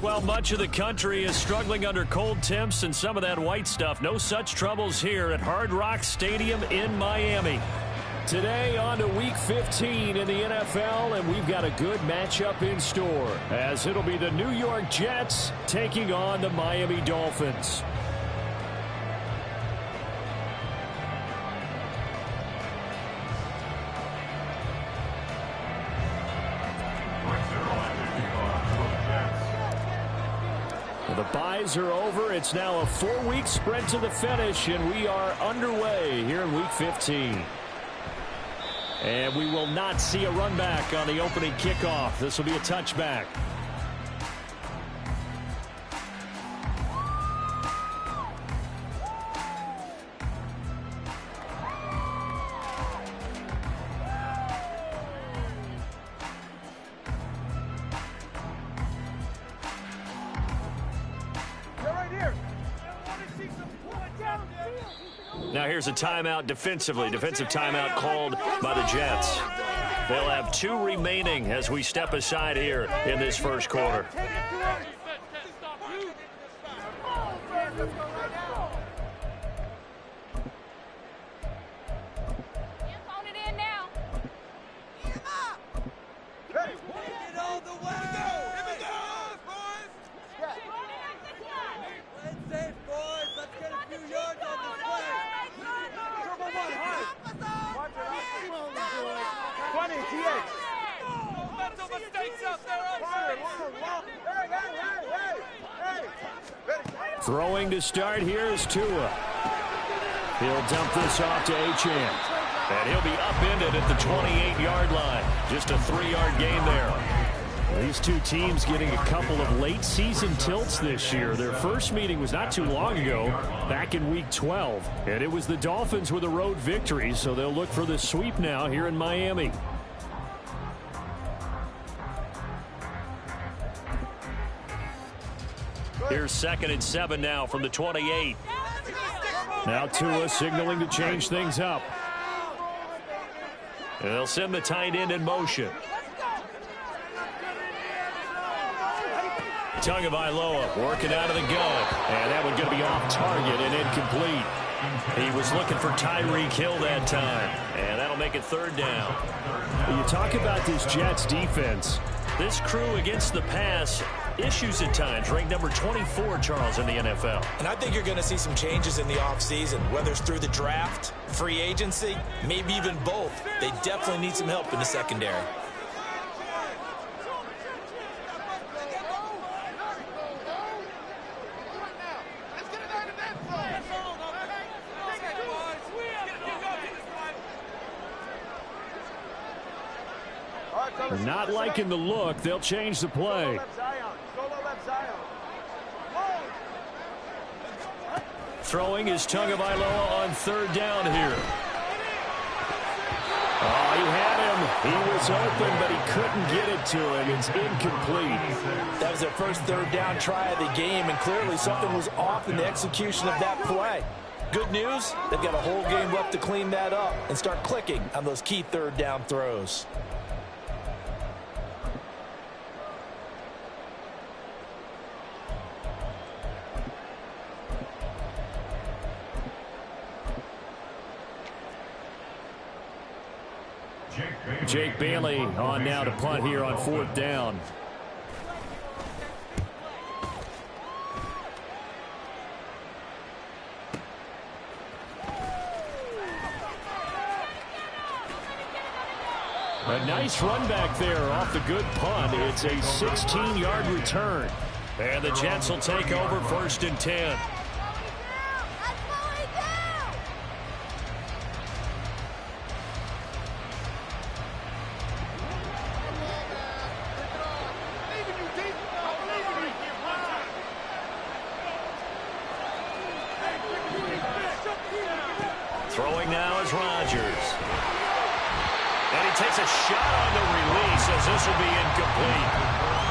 Well, much of the country is struggling under cold temps and some of that white stuff. No such troubles here at Hard Rock Stadium in Miami. Today on to Week 15 in the NFL, and we've got a good matchup in store, as it'll be the New York Jets taking on the Miami Dolphins. The byes are over. It's now a 4-week sprint to the finish, and we are underway here in Week 15. And we will not see a run back on the opening kickoff. This will be a touchback. Now here's a timeout defensively. Defensive timeout called by the Jets. They'll have 2 remaining as we step aside here in this first quarter. Throwing to start here is Tua. He'll dump this off to Achane. And he'll be upended at the 28-yard line. Just a 3-yard gain there. These two teams getting a couple of late-season tilts this year. Their first meeting was not too long ago, back in Week 12. And it was the Dolphins with a road victory, so they'll look for the sweep now here in Miami. Here's 2nd and 7 now from the 28. Now Tua signaling to change things up. And they'll send the tight end in motion. Tagovailoa working out of the gun. And that one going to be off target and incomplete. He was looking for Tyreek Hill that time. And that'll make it 3rd down. When you talk about this Jets defense, this crew against the pass, issues at times, ranked number 24, Charles, in the NFL. And I think you're going to see some changes in the offseason, whether it's through the draft, free agency, maybe even both. They definitely need some help in the secondary. Not liking the look. They'll change the play. Throwing is Tagovailoa on 3rd down here. Oh, he had him. He was open, but he couldn't get it to him. It's incomplete. That was their first 3rd down try of the game, and clearly something was off in the execution of that play. Good news, they've got a whole game left to clean that up and start clicking on those key 3rd down throws. Jake Bailey on now to punt here on 4th down. A nice run back there off the good punt. It's a 16-yard return. And the Jets will take over 1st and 10. Throwing now is Rodgers. And he takes a shot on the release as this will be incomplete.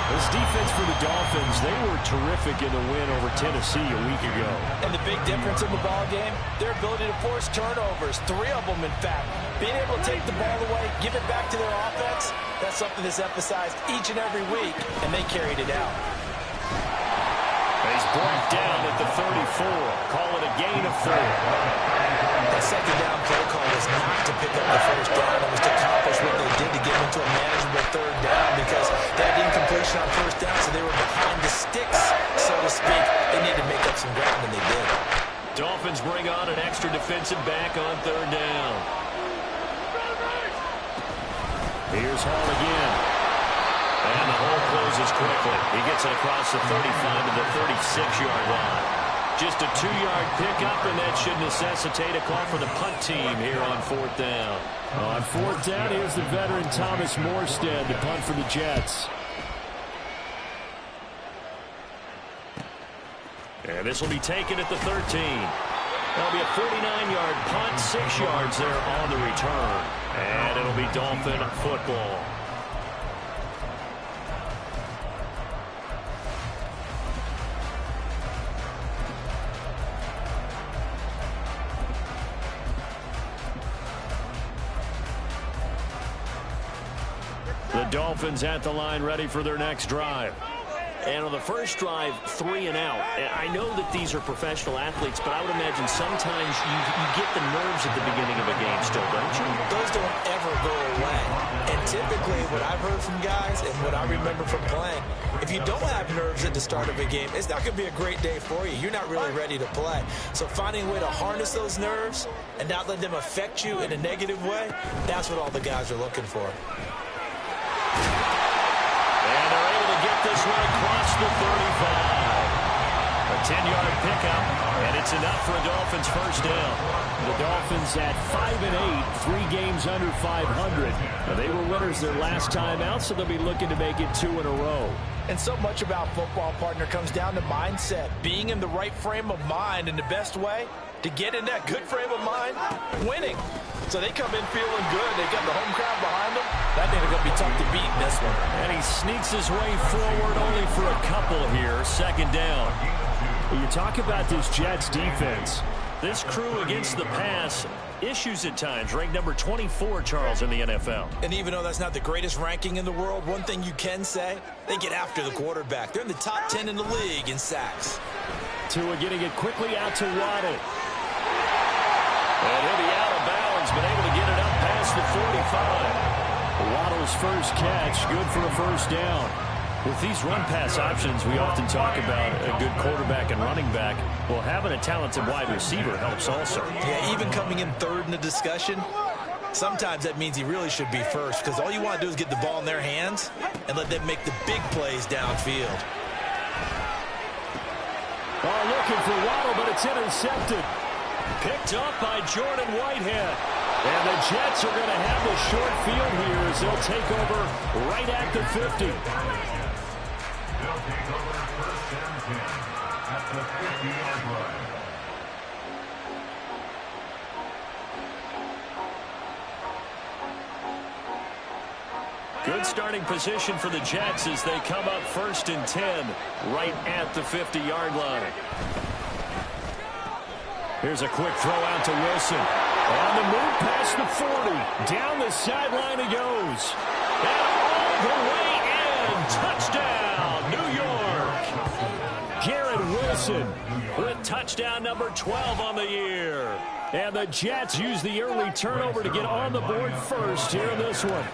This defense for the Dolphins, they were terrific in the win over Tennessee a week ago. And the big difference in the ball game, their ability to force turnovers, 3 of them in fact. Being able to take the ball away, give it back to their offense, that's something that's emphasized each and every week, and they carried it out. He's brought down at the 34. Call it a gain of 4. That second down play call was not to pick up the first down. It was to accomplish what they did to get into a manageable third down because that incompletion on first down, so they were behind the sticks, so to speak. They needed to make up some ground, and they did. Dolphins bring on an extra defensive back on third down. Here's Hall again. And the hole closes quickly. He gets it across the 35 to the 36-yard line. Just a 2-yard pickup, and that should necessitate a call for the punt team here on fourth down. On fourth down, here's the veteran Thomas Morstead to punt for the Jets. And this will be taken at the 13. That'll be a 49-yard punt, 6 yards there on the return. And it'll be Dolphin football. The Dolphins at the line ready for their next drive. And on the first drive, 3 and out. I know that these are professional athletes, but I would imagine sometimes you get the nerves at the beginning of a game still, don't you? Those don't ever go away. And typically what I've heard from guys and what I remember from playing, if you don't have nerves at the start of a game, it's not going to be a great day for you. You're not really ready to play. So finding a way to harness those nerves and not let them affect you in a negative way, that's what all the guys are looking for. And they're able to get this one across the 35. A 10-yard pickup, and it's enough for a Dolphins first down. The Dolphins at 5-8, 3 games under 500. Now, they were winners their last time out, so they'll be looking to make it 2 in a row. And so much about football, partner, comes down to mindset. Being in the right frame of mind, and the best way to get in that good frame of mind, winning. So they come in feeling good. They got the home crowd behind them. That thing is going to be tough to beat in this one. And he sneaks his way forward only for a couple here. Second down. Well, you talk about this Jets defense. This crew against the pass, issues at times. Ranked number 24, Charles, in the NFL. And even though that's not the greatest ranking in the world, one thing you can say, they get after the quarterback. They're in the top 10 in the league in sacks. Tua getting it quickly out to Waddle. And he'll be out of bounds, but able to get it up past the 45. Waddle's first catch, good for a first down. With these run-pass options, we often talk about a good quarterback and running back. Well, having a talented wide receiver helps also. Yeah, even coming in third in the discussion, sometimes that means he really should be first, because all you want to do is get the ball in their hands and let them make the big plays downfield. Oh, looking for Waddle, but it's intercepted. Picked up by Jordan Whitehead. And the Jets are going to have the short field here as they'll take over right at the 50. They'll take over first and 10 at the 50-yard line. Good starting position for the Jets as they come up first and 10 right at the 50-yard line. Here's a quick throw out to Wilson. On the move past the 40. Down the sideline he goes. And all the way in. Touchdown, New York. Garrett Wilson with touchdown number 12 on the year. And the Jets use the early turnover to get on the board first here in this one.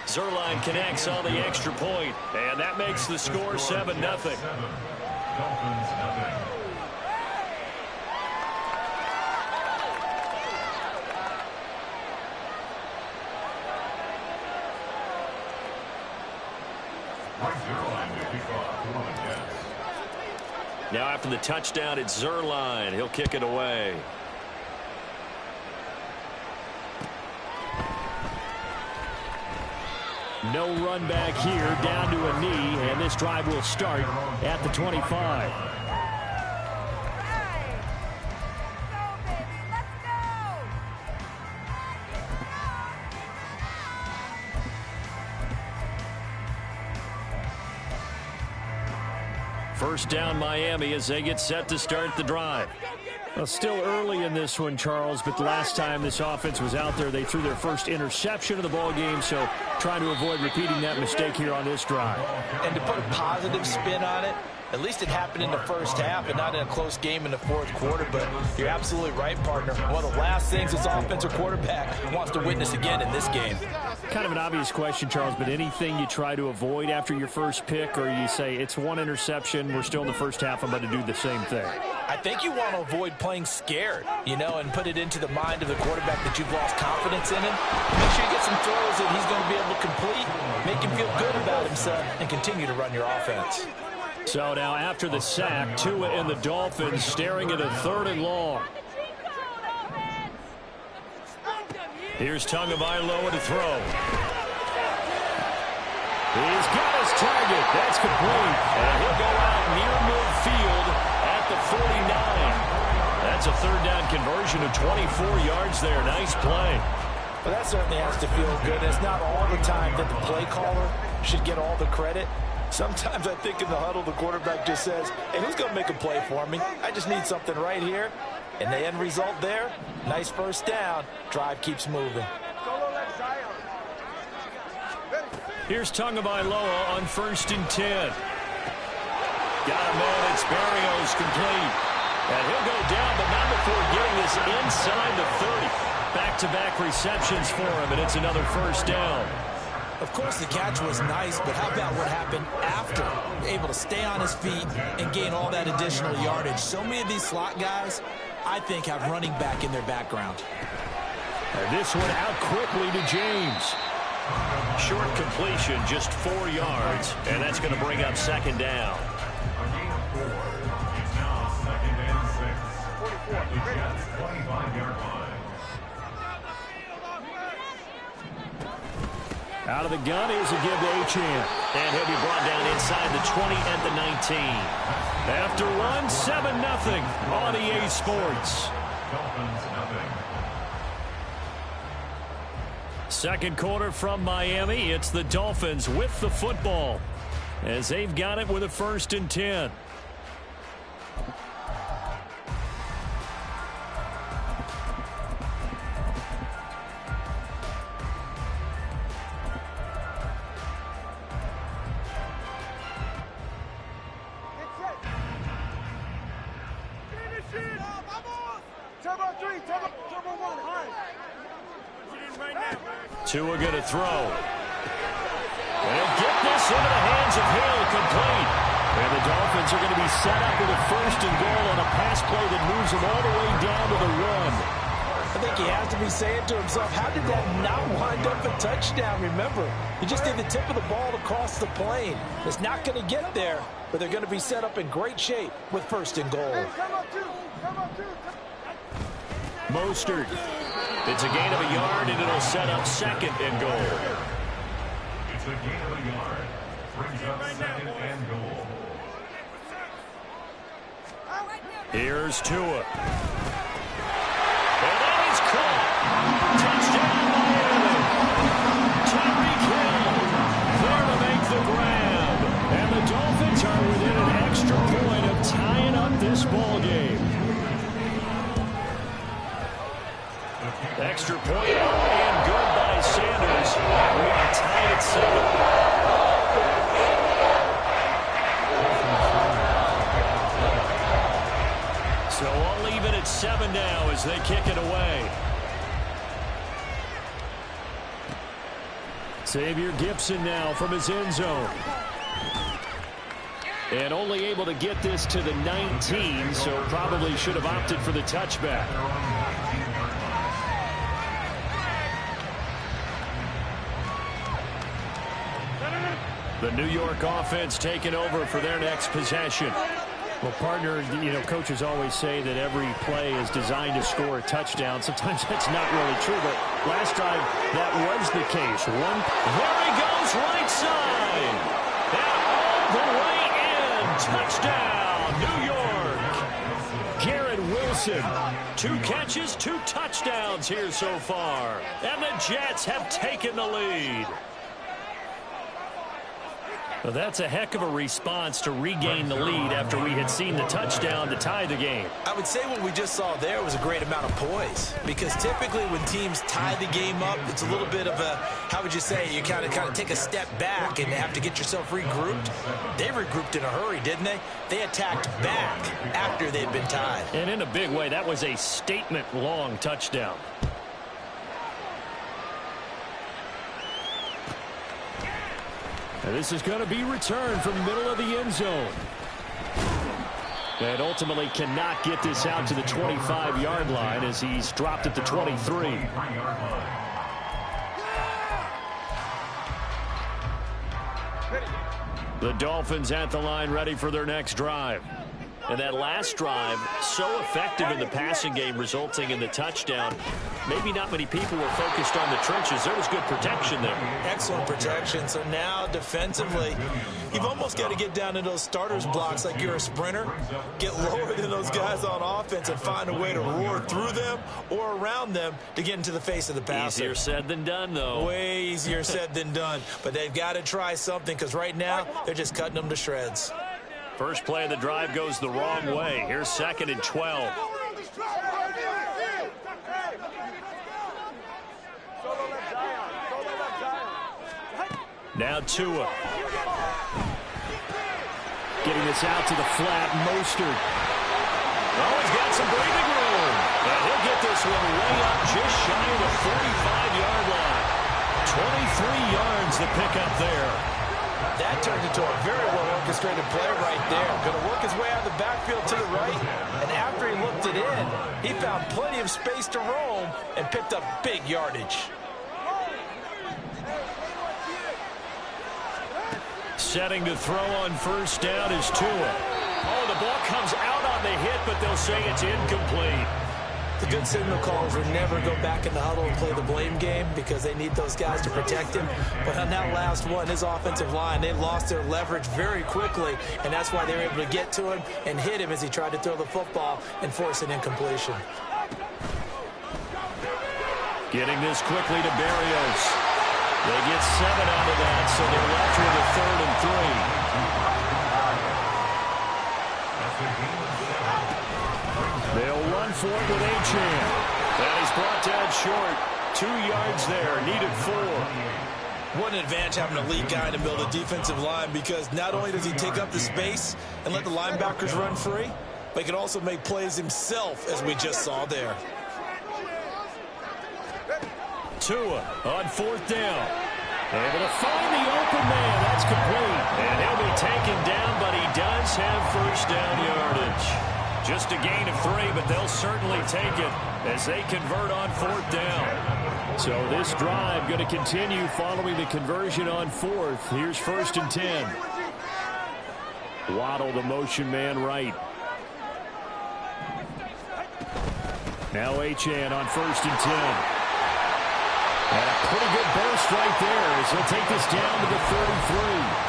Zuerlein connects on the extra point, and that makes the score 7-0. Dolphins nothing. Now after the touchdown, it's Zuerlein. He'll kick it away. No run back here, down to a knee, and this drive will start at the 25. First down Miami as they get set to start the drive. Well, still early in this one, Charles, but the last time this offense was out there, they threw their first interception of the ball game, so trying to avoid repeating that mistake here on this drive. And to put a positive spin on it, at least it happened in the first half and not in a close game in the fourth quarter, but you're absolutely right, partner. One of the last things this offensive quarterback wants to witness again in this game. Kind of an obvious question, Charles, but anything you try to avoid after your first pick, or you say it's one interception, we're still in the first half, I'm going to do the same thing? I think you want to avoid playing scared, and put it into the mind of the quarterback that you've lost confidence in him. Make sure you get some throws that he's going to be able to complete, make him feel good about himself, and continue to run your offense. So now after the sack, Tua and the Dolphins staring at a 3rd and long. Here's Tagovailoa to throw. He's got his target. That's complete. And he'll go out near midfield at the 49. That's a 3rd down conversion of 24 yards there. Nice play. Well, that certainly has to feel good. It's not all the time that the play caller should get all the credit. Sometimes I think in the huddle, the quarterback just says, hey, who's going to make a play for me? I just need something right here. And the end result there, nice first down. Drive keeps moving. Here's Tagovailoa on 1st and 10. Got a man. It's Berrios complete. And he'll go down, but not before getting this inside the 30. Back-to-back receptions for him, and it's another first down. Of course, the catch was nice, but how about what happened after? Able to stay on his feet and gain all that additional yardage. So many of these slot guys, I think, have running back in their background. And this one out quickly to James. Short completion, just 4 yards, and that's going to bring up 2nd down. A gain of 4. It's now 2nd and 6. The Jets 25-yard line. Out of the gun is a give to Achane. And he'll be brought down inside the 20 at the 19. After one, 7-0 on EA Sports. Dolphins nothing. Second quarter from Miami. It's the Dolphins with the football as they've got it with a 1st and 10. Tua going to throw. And he'll get this into the hands of Hill, complete. And the Dolphins are going to be set up with a 1st and goal on a pass play that moves them all the way down to the run. I think he has to be saying to himself, how did that not wind up a touchdown? Remember, you just need the tip of the ball across the plane. It's not going to get there, but they're going to be set up in great shape with 1st and goal. Mostert. It's a gain of a yard, and it'll set up 2nd and goal. It's a gain of a yard. Brings up 2nd and goal. Here's Tua. And that is caught. Touchdown, Miami. Tyreek Hill there to make the grab. And the Dolphins are within an extra point of tying up this ball game. Extra point and good by Sanders. We are tied at 7. So I'll leave it at 7 now as they kick it away. Xavier Gipson now from his end zone. And only able to get this to the 19, so probably should have opted for the touchback. The New York offense taking over for their next possession. Well, partner, coaches always say that every play is designed to score a touchdown. Sometimes that's not really true, but last time that was the case. There he goes, right side. And all the way in. Touchdown, New York. Garrett Wilson. 2 catches, 2 touchdowns here so far. And the Jets have taken the lead. Well, that's a heck of a response to regain the lead after we had seen the touchdown to tie the game. I would say what we just saw there was a great amount of poise, because typically when teams tie the game up, it's a little bit of a, how would you say, you kind of take a step back and have to get yourself regrouped. They regrouped in a hurry, didn't they? They attacked back after they'd been tied. And in a big way, that was a statement-long touchdown. And this is going to be returned from the middle of the end zone. And ultimately cannot get this out to the 25-yard line as he's dropped at the 23. The Dolphins at the line ready for their next drive. And that last drive, so effective in the passing game, resulting in the touchdown. Maybe not many people were focused on the trenches. There was good protection there. Excellent protection. So now defensively, you've almost got to get down to those starters blocks like you're a sprinter. Get lower than those guys on offense and find a way to roar through them or around them to get into the face of the passer. Easier said than done, though. Way easier said than done. But they've got to try something, because right now they're just cutting them to shreds. First play of the drive goes the wrong way. Here's 2nd and 12. Now Tua. Getting this out to the flat. Mostert. Oh, he's got some breathing room. And he'll get this one way up just shy of the 45-yard line. 23 yards to pick up there. That turned into a very well-orchestrated play right there. Going to work his way out of the backfield to the right. And after he looked it in, he found plenty of space to roam and picked up big yardage. Setting to throw on first down is Tua. Oh, the ball comes out on the hit, but they'll say it's incomplete. The good signal callers would never go back in the huddle and play the blame game, because they need those guys to protect him. But on that last one, his offensive line, they lost their leverage very quickly, and that's why they were able to get to him and hit him as he tried to throw the football and force an incompletion. Getting this quickly to Berrios. They get 7 out of that, so they're left with a 3rd and 3. They'll run for it with Achane. And he's brought down short. 2 yards there, needed 4. What an advantage having a lead guy to build a defensive line, because not only does he take up the space and let the linebackers run free, but he can also make plays himself, as we just saw there. Tua on 4th down. Able to find the open man. That's complete. And he'll be taken down, but he does have first down yardage. Just a gain of 3, but they'll certainly take it as they convert on 4th down. So this drive going to continue following the conversion on 4th. Here's 1st and 10. Waddle, the motion man right. Now Achane on 1st and 10. And a pretty good burst right there as he'll take this down to the 33.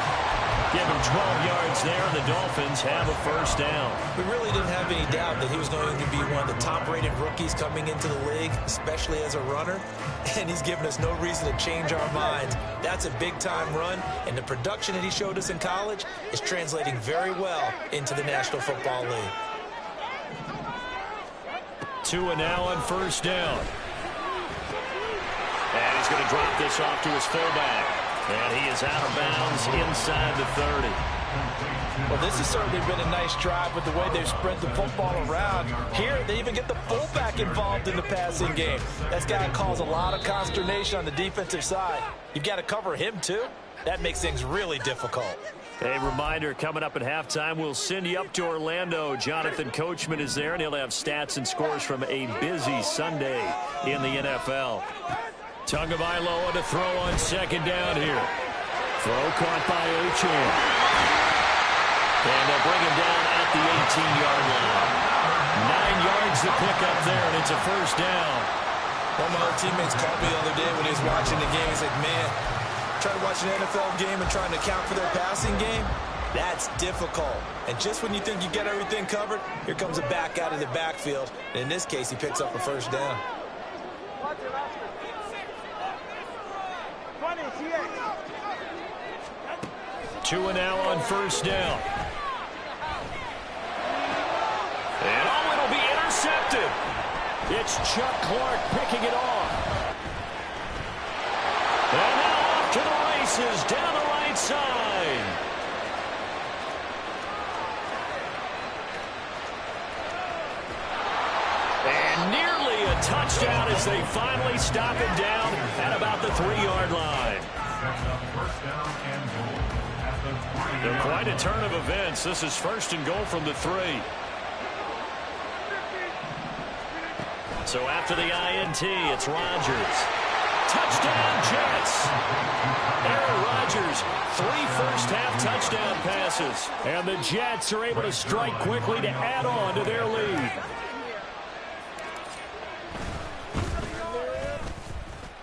Give him 12 yards there, and the Dolphins have a first down. We really didn't have any doubt that he was going to be one of the top-rated rookies coming into the league, especially as a runner. And he's given us no reason to change our minds. That's a big-time run, and the production that he showed us in college is translating very well into the National Football League. Tua now on first down. And he's going to drop this off to his fullback. And he is out of bounds inside the 30. Well, this has certainly been a nice drive with the way they've spread the football around. Here, they even get the fullback involved in the passing game. That's got to cause a lot of consternation on the defensive side. You've got to cover him, too. That makes things really difficult. A reminder, coming up at halftime, we'll send you up to Orlando. Jonathan Coachman is there, and he'll have stats and scores from a busy Sunday in the NFL. Tagovailoa to throw on second down here. Throw caught by Achane. And they'll bring him down at the 18-yard line. 9 yards to pick up there, and it's a first down. One of my old teammates called me the other day when he was watching the game. He's like, man, trying to watch an NFL game and trying to account for their passing game, that's difficult. And just when you think you get everything covered, here comes a back out of the backfield. And in this case, he picks up a first down. Tua now on first down. And it'll be intercepted. It's Chuck Clark picking it off. And now off to the races down the right side. And nearly a touchdown as they finally stop him down at about the 3-yard line. They're quite a turn of events. This is first and goal from the 3. So after the INT, it's Rodgers. Touchdown, Jets. Aaron Rodgers, 3 first-half touchdown passes. And the Jets are able to strike quickly to add on to their lead.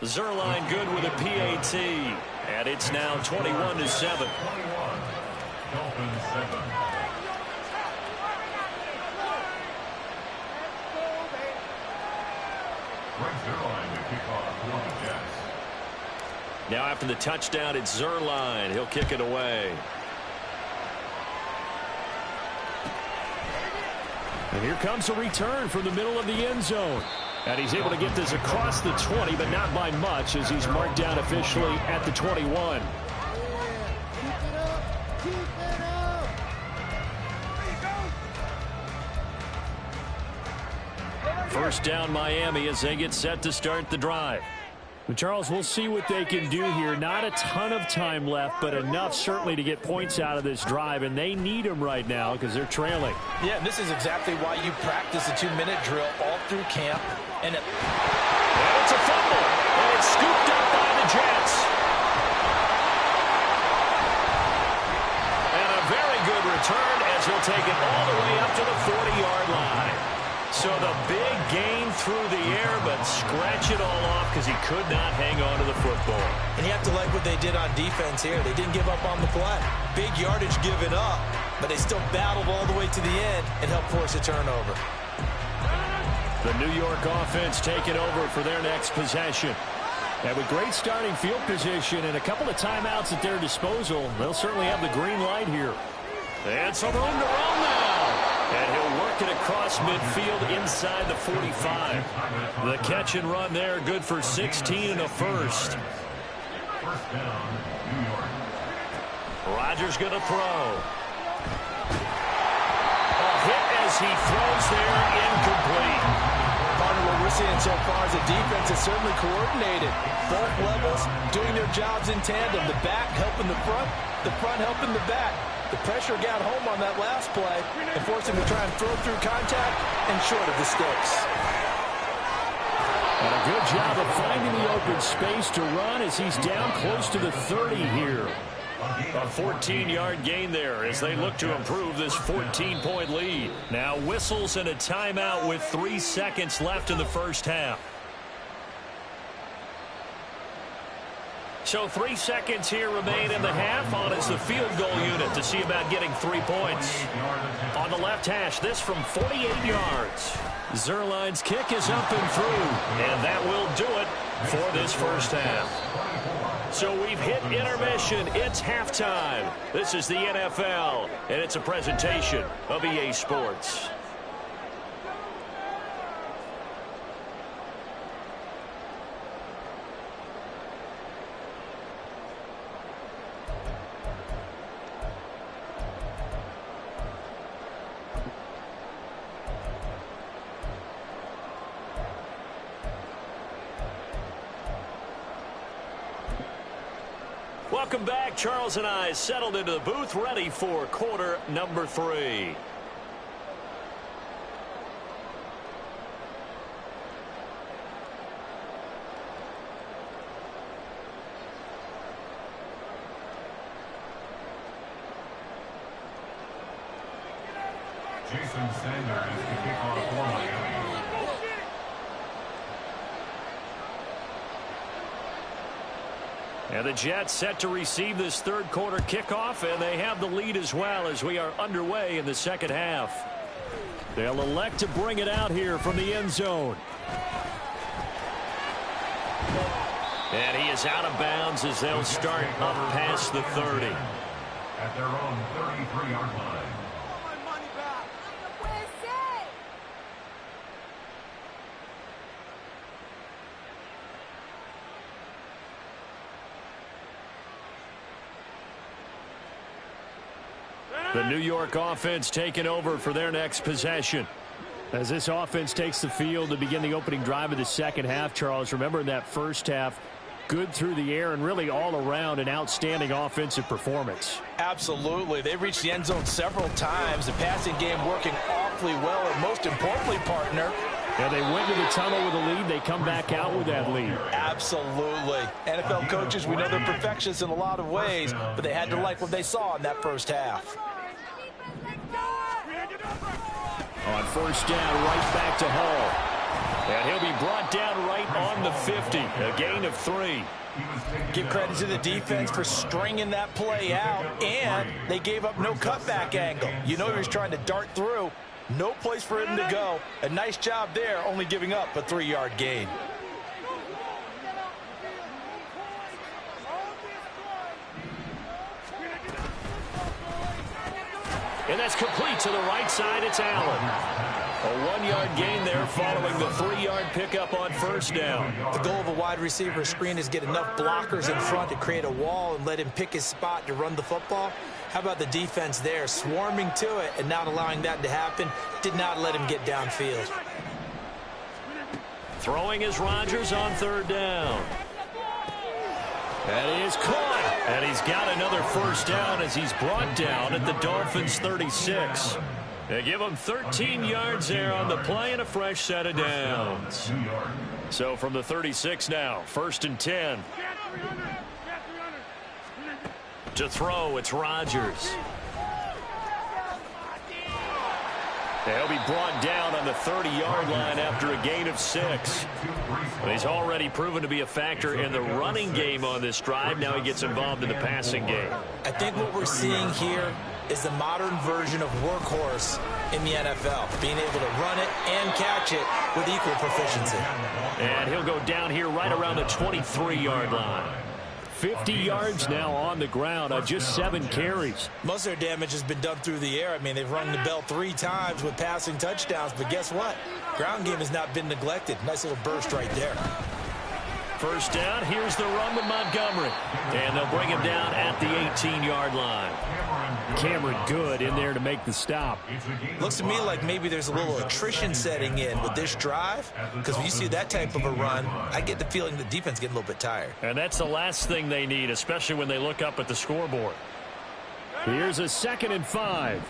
Zuerlein good with a PAT. And it's now 21-7. Now after the touchdown, it's Zuerlein. He'll kick it away. And here comes a return from the middle of the end zone. And he's able to get this across the 20, but not by much, as he's marked down officially at the 21. First down, Miami, as they get set to start the drive. Well, Charles, we'll see what they can do here. Not a ton of time left, but enough certainly to get points out of this drive, and they need them right now because they're trailing. Yeah, and this is exactly why you practice a 2-minute drill all through camp. And it's a fumble, and it's scooped up by the Jets. And a very good return as he'll take it all the way up to the 40-yard line. So the big gain through the air, but scratch it all off because he could not hang on to the football. And you have to like what they did on defense here. They didn't give up on the play. Big yardage given up, but they still battled all the way to the end and helped force a turnover. The New York offense taking over for their next possession. And with great starting field position and a couple of timeouts at their disposal, they'll certainly have the green light here. And some room to run now. And he'll work it across midfield inside the 45. The catch and run there, good for 16 and a first. Rodgers going to throw. A hit as he throws there, incomplete. Partner, what we're seeing so far is the defense is certainly coordinated. Both levels doing their jobs in tandem. The back helping the front helping the back. The pressure got home on that last play and forced him to try and throw through contact and short of the sticks. And a good job of finding the open space to run as he's down close to the 30 here. A 14-yard gain there as they look to improve this 14-point lead. Now whistles and a timeout with 3 seconds left in the first half. So 3 seconds here remain in the half. On is the field goal unit to see about getting 3 points. On the left hash, this from 48 yards. Zuerlein's kick is up and through. And that will do it for this first half. So we've hit intermission. It's halftime. This is the NFL, and it's a presentation of EA Sports. Welcome back. Charles and I settled into the booth, ready for quarter number 3. Jason Sanders is the kickoff for Miami. And the Jets set to receive this third quarter kickoff, and they have the lead as well as we are underway in the second half. They'll elect to bring it out here from the end zone. And he is out of bounds as they'll start up past the 30. at their own 33-yard line. The New York offense taking over for their next possession. As this offense takes the field to begin the opening drive of the second half, Charles, remember in that first half, good through the air and really all around an outstanding offensive performance. Absolutely. They reached the end zone several times. The passing game working awfully well, and most importantly, partner, yeah, they went to the tunnel with a lead. They come back out with that lead. Absolutely. NFL coaches, we know they're perfectionists in a lot of ways, but they had to like what they saw in that first half. On first down, right back to Hall. And he'll be brought down right on the 50. A gain of 3. Give credit to the defense for stringing that play out, and they gave up no cutback angle. You know he was trying to dart through. No place for him to go. A nice job there, only giving up a 3-yard gain. And that's complete to the right side. It's Allen. A 1-yard gain there following the 3-yard pickup on first down. The goal of a wide receiver screen is get enough blockers in front to create a wall and let him pick his spot to run the football. How about the defense there, swarming to it and not allowing that to happen? Did not let him get downfield. Throwing is Rodgers on third down. That is caught, and he's got another first down as he's brought down at the Dolphins' 36. They give him 13 yards there on the play and a fresh set of downs. So from the 36 now, 1st and 10. To throw, it's Rodgers. He'll be brought down on the 30-yard line after a gain of 6. But he's already proven to be a factor in the running game on this drive. Now he gets involved in the passing game. I think what we're seeing here is the modern version of workhorse in the NFL, being able to run it and catch it with equal proficiency. And he'll go down here right around the 23-yard line. 50 yards now on the ground on just 7 carries. Most of their damage has been done through the air. I mean, they've rung the bell 3 times with passing touchdowns, but guess what? Ground game has not been neglected. Nice little burst right there. First down, here's the run with Montgomery. And they'll bring him down at the 18-yard line. Cameron good in there to make the stop. Looks to me like maybe there's a little attrition setting in with this drive, because when you see that type of a run, I get the feeling the defense getting a little bit tired. And that's the last thing they need, especially when they look up at the scoreboard. Here's a 2nd and 5.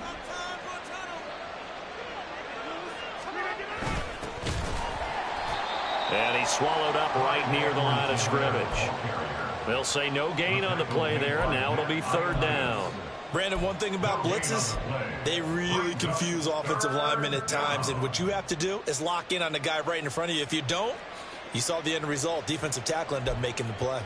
And he's swallowed up right near the line of scrimmage. They'll say no gain on the play there. Now it'll be 3rd down. Brandon, one thing about blitzes, they really confuse offensive linemen at times, and what you have to do is lock in on the guy right in front of you. If you don't, you saw the end result. Defensive tackle ended up making the play.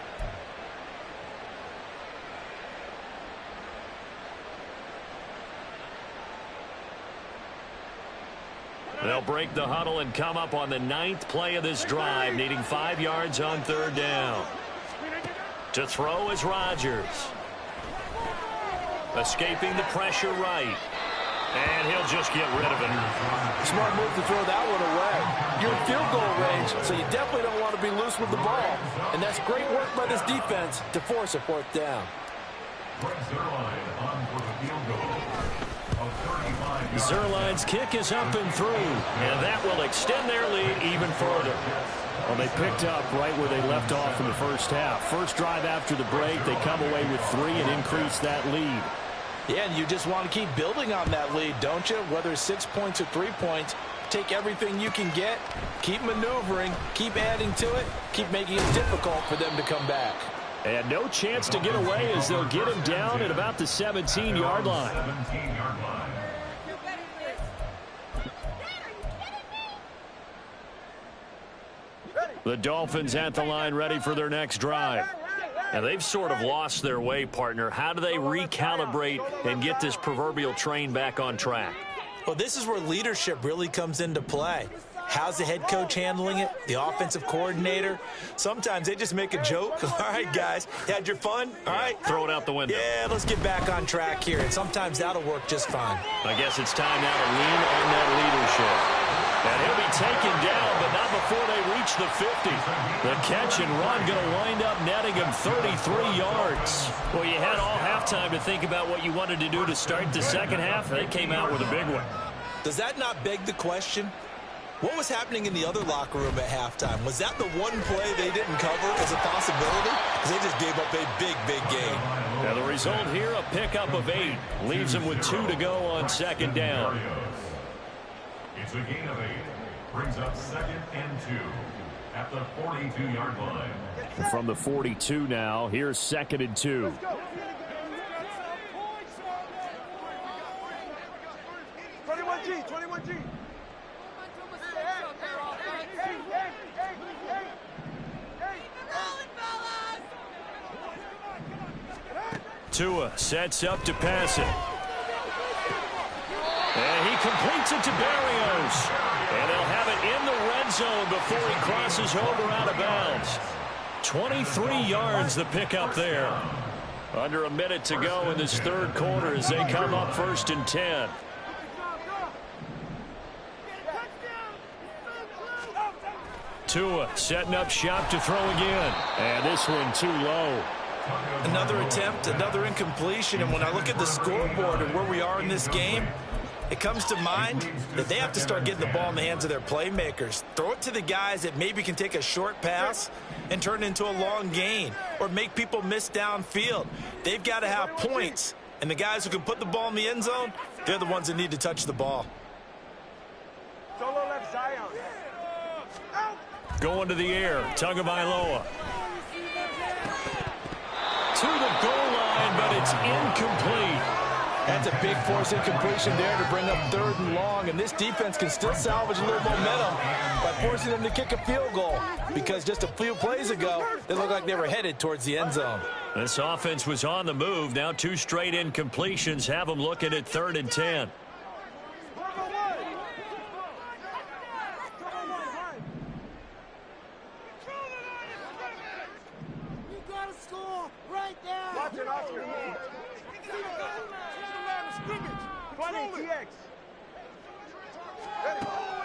They'll break the huddle and come up on the 9th play of this drive, needing 5 yards on 3rd down. To throw is Rodgers. Escaping the pressure right. And he'll just get rid of it. Smart move to throw that one away. You're in field goal range, so you definitely don't want to be loose with the ball. And that's great work by this defense to force a 4th down. Zerline's kick is up and through, and that will extend their lead even further. Well, they picked up right where they left off in the first half. First drive after the break, they come away with 3 and increase that lead. Yeah, and you just want to keep building on that lead, don't you? Whether it's 6 points or 3 points, take everything you can get, keep maneuvering, keep adding to it, keep making it difficult for them to come back. And no chance to get away as they'll get him down at about the 17-yard line. The Dolphins at the line ready for their next drive. And they've sort of lost their way, partner. How do they recalibrate and get this proverbial train back on track? Well, this is where leadership really comes into play. How's the head coach handling it? The offensive coordinator? Sometimes they just make a joke. All right, guys, you had your fun? All right. Throw it out the window. Yeah, let's get back on track here, and sometimes that'll work just fine. I guess it's time now to lean on that leadership. And he'll be taken down, but not before they reach the 50. The catch and run going to wind up netting him 33 yards. Well, you had all halftime to think about what you wanted to do to start the second half. They came out with a big one. Does that not beg the question? What was happening in the other locker room at halftime? Was that the one play they didn't cover as a possibility? Because they just gave up a big, big game. Now the result here, a pickup of 8. Leaves them with 2 to go on second down. It's a gain of 8. Brings up 2nd and 2 at the 42-yard line. From the 42 now, here's 2nd and 2. Tua sets up to pass it. And he completes it to Berrios. And they'll have it in the red zone before he crosses over out of bounds. 23 yards the pickup there. Under a minute to go in this third quarter as they come up 1st and 10. Tua setting up shop to throw again. And this one too low. Another attempt, another incompletion. And when I look at the scoreboard and where we are in this game, it comes to mind that they have to start getting the ball in the hands of their playmakers. Throw it to the guys that maybe can take a short pass and turn it into a long gain or make people miss downfield. They've got to have points. And the guys who can put the ball in the end zone, they're the ones that need to touch the ball. Solo left Zion. Going to the air, Tagovailoa. To the goal line, but it's incomplete. That's a big force incompletion there to bring up 3rd and long, and this defense can still salvage a little momentum by forcing them to kick a field goal, because just a few plays ago, they looked like they were headed towards the end zone. This offense was on the move. Now 2 straight incompletions have them looking at 3rd and 10.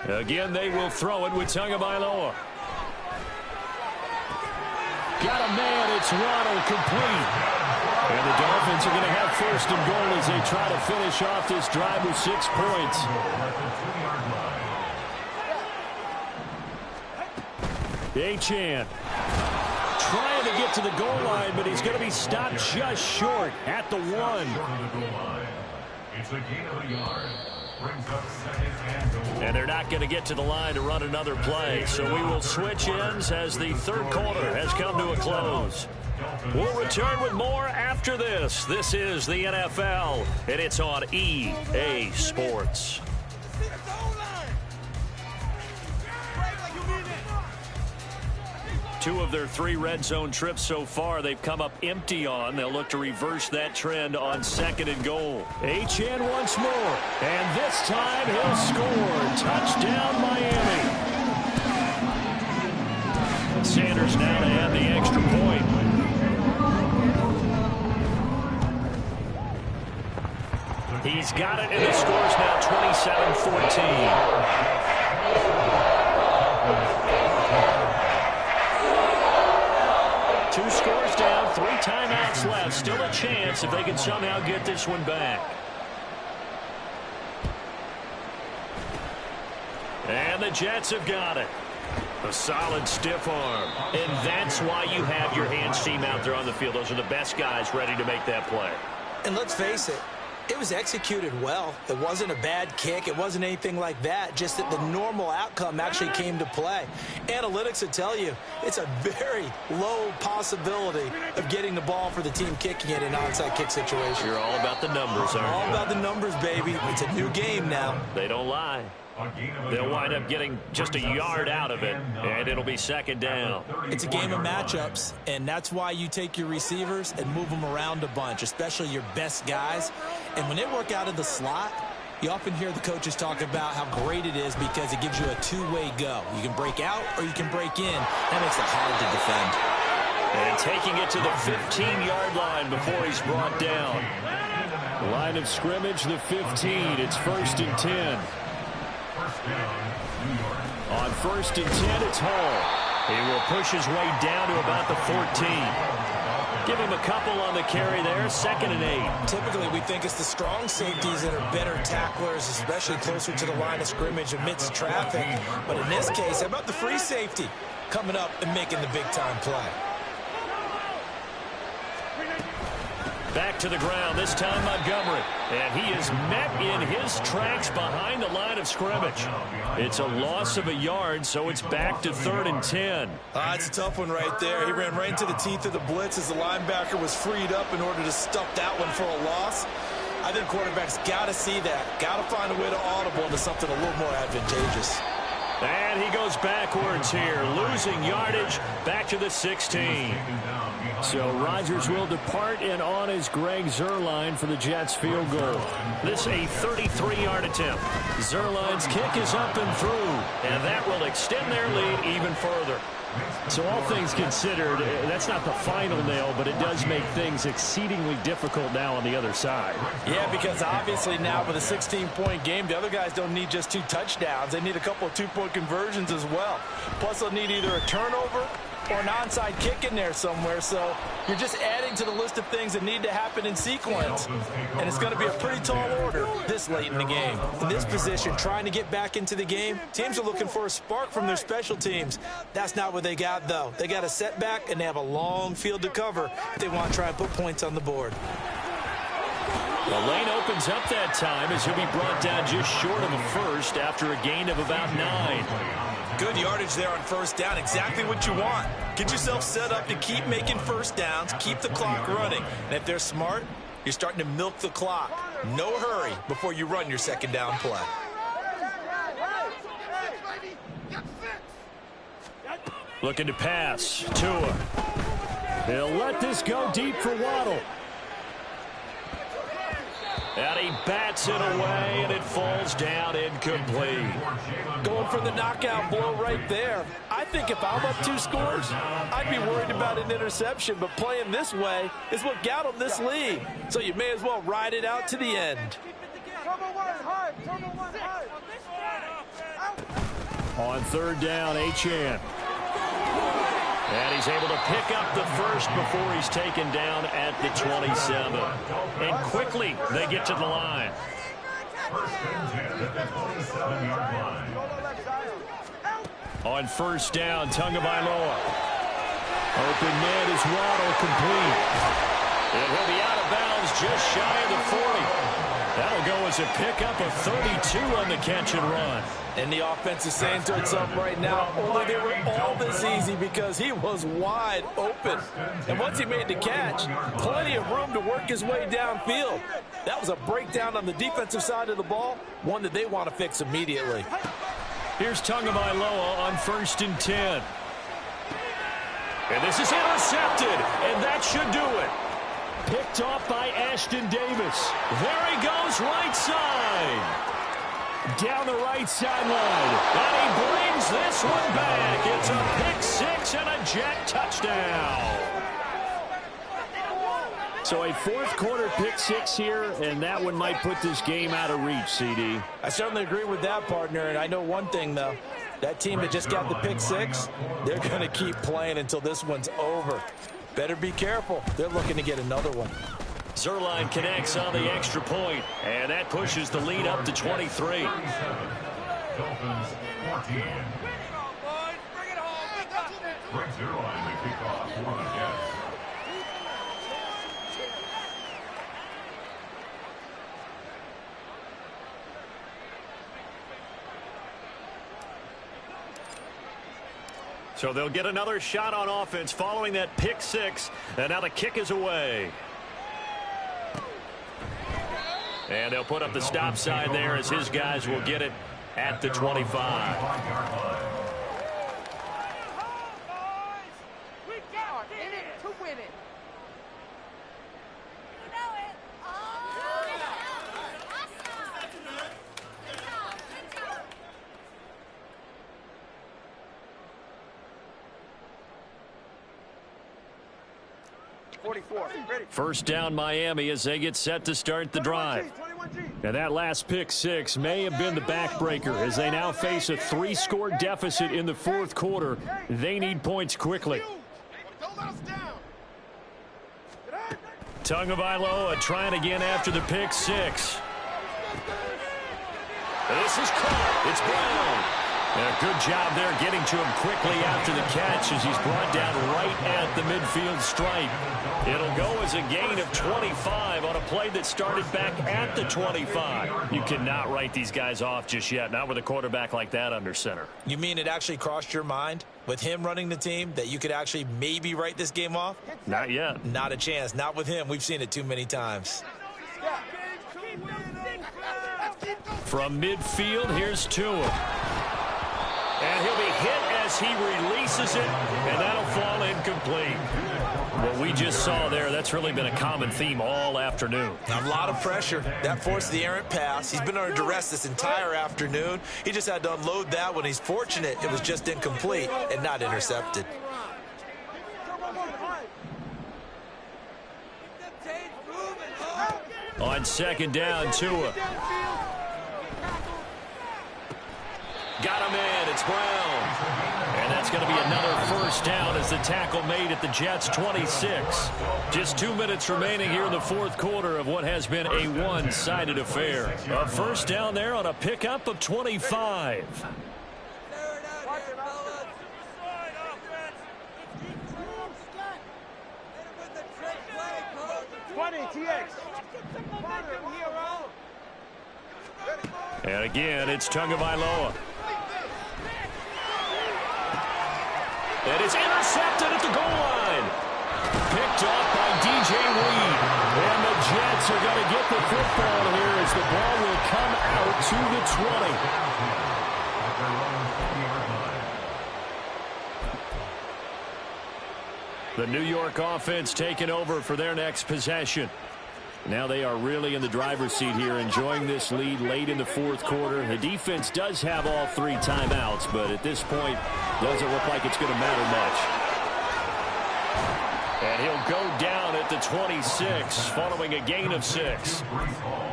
Again, they will throw it with Tagovailoa. Got a man, it's Waddle, complete. And the Dolphins are going to have 1st and goal as they try to finish off this drive with 6 points. Achane trying to get to the goal line, but he's going to be stopped just short at the 1. It's a gain of a yard. Brings up 2nd and goal. And they're not going to get to the line to run another play. So we will switch ends as the third quarter has come to a close. We'll return with more after this. This is the NFL, and it's on EA Sports. 2 of their 3 red zone trips so far they've come up empty on. They'll look to reverse that trend on 2nd and goal. Achane once more, and this time he'll score. Touchdown, Miami. Sanders now to add the extra point. He's got it, and the score's now 27-14. 2 scores down, 3 timeouts left. Still a chance if they can somehow get this one back. And the Jets have got it. A solid stiff arm. And that's why you have your hands team out there on the field. Those are the best guys ready to make that play. And let's face it, it was executed well. It wasn't a bad kick. It wasn't anything like that. Just that the normal outcome actually came to play. Analytics will tell you it's a very low possibility of getting the ball for the team kicking it in an onside kick situation. You're all about the numbers, aren't you? All about the numbers, baby. It's a new game now. They don't lie. They'll wind up getting just a yard out of it, and it'll be 2nd down. It's a game of matchups, and that's why you take your receivers and move them around a bunch, especially your best guys. And when they work out of the slot, You often hear the coaches talk about how great it is because it gives you a two-way go. You can break out or you can break in. That makes it hard to defend. And taking it to the 15-yard line before he's brought down. Line of scrimmage, the 15. It's 1st and 10. On 1st and 10, it's Hall. He will push his way down to about the 14. Give him a couple on the carry there, 2nd and 8. Typically, we think it's the strong safeties that are better tacklers, especially closer to the line of scrimmage amidst traffic. But in this case, how about the free safety coming up and making the big-time play? Back to the ground, this time Montgomery. And he is met in his tracks behind the line of scrimmage. It's a loss of a yard, so it's back to 3rd and 10. It's a tough one right there. He ran right into the teeth of the blitz as the linebacker was freed up in order to stuff that one for a loss. I think quarterbacks got to see that. Got to find a way to audible into something a little more advantageous. And he goes backwards here, losing yardage back to the 16. So Rodgers will depart, and on is Greg Zuerlein for the Jets field goal. This a 33-yard attempt. Zuerlein's kick is up and through, and that will extend their lead even further. So all things considered, that's not the final nail, but it does make things exceedingly difficult now on the other side. Yeah, because obviously now with a 16-point game, the other guys don't need just 2 touchdowns. They need a couple of 2-point conversions as well. Plus, they'll need either a turnover or an onside kick in there somewhere. So you're just adding to the list of things that need to happen in sequence. And it's going to be a pretty tall order this late in the game. In this position, trying to get back into the game, teams are looking for a spark from their special teams. That's not what they got, though. They got a setback, and they have a long field to cover if they want to try and put points on the board. The lane opens up that time as he'll be brought down just short of a first after a gain of about 9. Good yardage there on 1st down. Exactly what you want. Get yourself set up to keep making 1st downs, keep the clock running. And if they're smart, you're starting to milk the clock. No hurry before you run your 2nd down play. Looking to pass. Tua. He'll let this go deep for Waddle. And he bats it away, and it falls down incomplete. Going for the knockout blow right there. I think if I'm up 2 scores, I'd be worried about an interception, but playing this way is what got him this lead. So you may as well ride it out to the end. On 3rd down, Achane. And he's able to pick up the first before he's taken down at the 27. And quickly, they get to the line. 1st and 10 at the 27-yard line. On 1st down, Tagovailoa. Open man is Waddle, complete. And he'll be out of bounds just shy of the 40. That'll go as a pickup of 32 on the catch and run. And the offense is saying to itself right now, only they were all this easy because he was wide open. And once he made the catch, plenty of room to work his way downfield. That was a breakdown on the defensive side of the ball, one that they want to fix immediately. Here's Tagovailoa on 1st and 10. And this is intercepted, and that should do it. Picked off by Ashton Davis. There he goes, right side. Down the right sideline. And he brings this one back. It's a pick 6 and a Jet touchdown. So a 4th quarter pick 6 here, and that one might put this game out of reach, CD. I certainly agree with that, partner. And I know one thing, though. That team that just got the pick 6, they're going to keep playing until this one's over. Better be careful. They're looking to get another one. Zuerlein connects on the extra point, and that pushes the lead up to 23. Dolphins 14. Greg Zuerlein to kick off for the Jets. So they'll get another shot on offense following that pick 6, and now the kick is away. And they'll put up the stop sign there as his guys will get it at the 25. 44. Ready. First down Miami as they get set to start the drive. And that last pick six may have been the backbreaker as they now face a 3-score deficit in the fourth quarter. They need points quickly. Tagovailoa trying again after the pick six. This is caught. It's Brown. And a good job there getting to him quickly after the catch as he's brought down right at the midfield stripe. It'll go as a gain of 25 on a play that started back at the 25. You cannot write these guys off just yet, not with a quarterback like that under center. You mean it actually crossed your mind with him running the team that you could actually maybe write this game off? Not yet. Not a chance. Not with him. We've seen it too many times. From midfield, here's Tua. And he'll be hit as he releases it, and that'll fall incomplete. What we just saw there, that's really been a common theme all afternoon. A lot of pressure. That forced the errant pass. He's been under duress this entire afternoon. He just had to unload that one. He's fortunate it was just incomplete and not intercepted. On second down, Tua. Got him in. It's Brown. And that's going to be another first down as the tackle made at the Jets' 26. Just 2 minutes remaining here in the fourth quarter of what has been a one-sided affair. A first down there on a pickup of 25. 20, TX. And again, it's Tagovailoa. That is intercepted at the goal line. Picked off by DJ Reed. And the Jets are going to get the football here as the ball will come out to the 20. The New York offense taking over for their next possession. Now they are really in the driver's seat here, enjoying this lead late in the fourth quarter. The defense does have all 3 timeouts, but at this point, doesn't look like it's going to matter much. And he'll go down at the 26, following a gain of 6.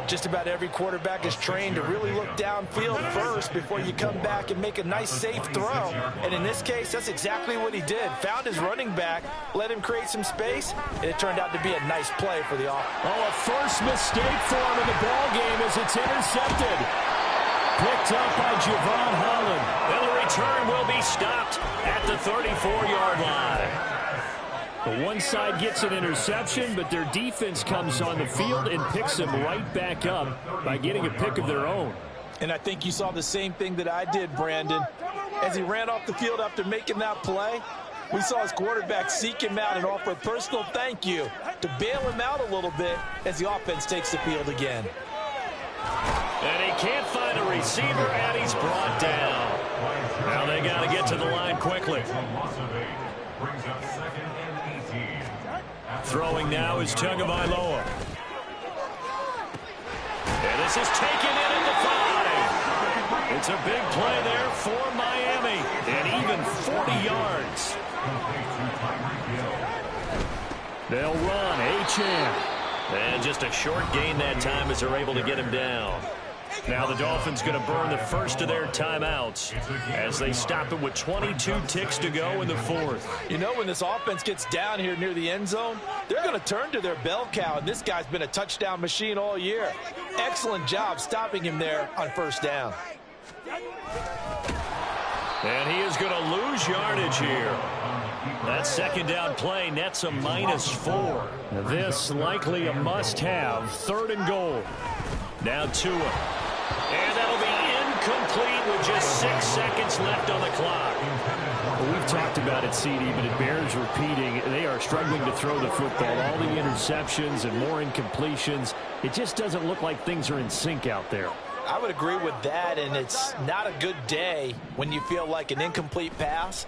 Just about every quarterback is trained to really look downfield first before you come back and make a nice, safe throw. And in this case, that's exactly what he did. Found his running back, let him create some space, and it turned out to be a nice play for the offense. Oh, a first mistake for him in the ball game as it's intercepted. Picked up by Javon Holland. And the return will be stopped at the 34-yard line. The one side gets an interception, but their defense comes on the field and picks them right back up by getting a pick of their own. And I think you saw the same thing that I did, Brandon. As he ran off the field after making that play, we saw his quarterback seek him out and offer a personal thank you to bail him out a little bit as the offense takes the field again. And he can't find a receiver, and he's brought down. Now they got to get to the line quickly. Throwing now is Tagovailoa. And this is taken in at the 5. It's a big play there for Miami. And even 40 yards. They'll run. Achane. And just a short gain that time as they're able to get him down. Now the Dolphins going to burn the first of their timeouts as they stop it with 22 ticks to go in the fourth. You know, when this offense gets down here near the end zone, they're going to turn to their bell cow, and this guy's been a touchdown machine all year. Excellent job stopping him there on first down. And he is going to lose yardage here. That second down play nets a -4. This likely a must-have. 3rd and goal. Now Tua. And that'll be incomplete with just 6 seconds left on the clock. Well, we've talked about it, CD, but it bears repeating. They are struggling to throw the football. All the interceptions and more incompletions. It just doesn't look like things are in sync out there. I would agree with that, and it's not a good day when you feel like an incomplete pass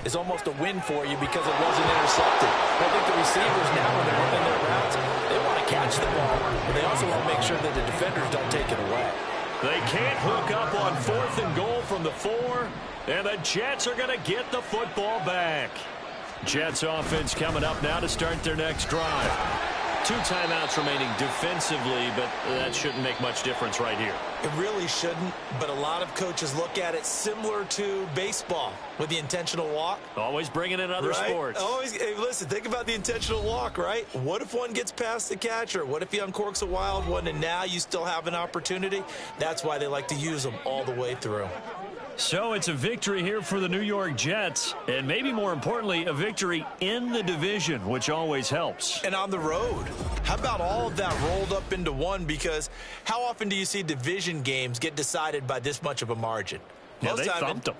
is almost a win for you because it wasn't intercepted. I think the receivers now, when they're running their routes, they want to catch the ball, but they also want to make sure that the defenders don't take it away. They can't hook up on 4th and goal from the 4, and the Jets are going to get the football back. Jets offense coming up now to start their next drive. 2 timeouts remaining defensively, but that shouldn't make much difference right here. It really shouldn't, but a lot of coaches look at it similar to baseball with the intentional walk. Always bringing in other sports. Always. Hey, listen, think about the intentional walk, right? What if one gets past the catcher? What if he uncorks a wild one and now you still have an opportunity? That's why they like to use them all the way through. So it's a victory here for the New York Jets, and maybe more importantly, a victory in the division, which always helps. And on the road. How about all of that rolled up into one? Because how often do you see division games get decided by this much of a margin? Yeah, they thumped them.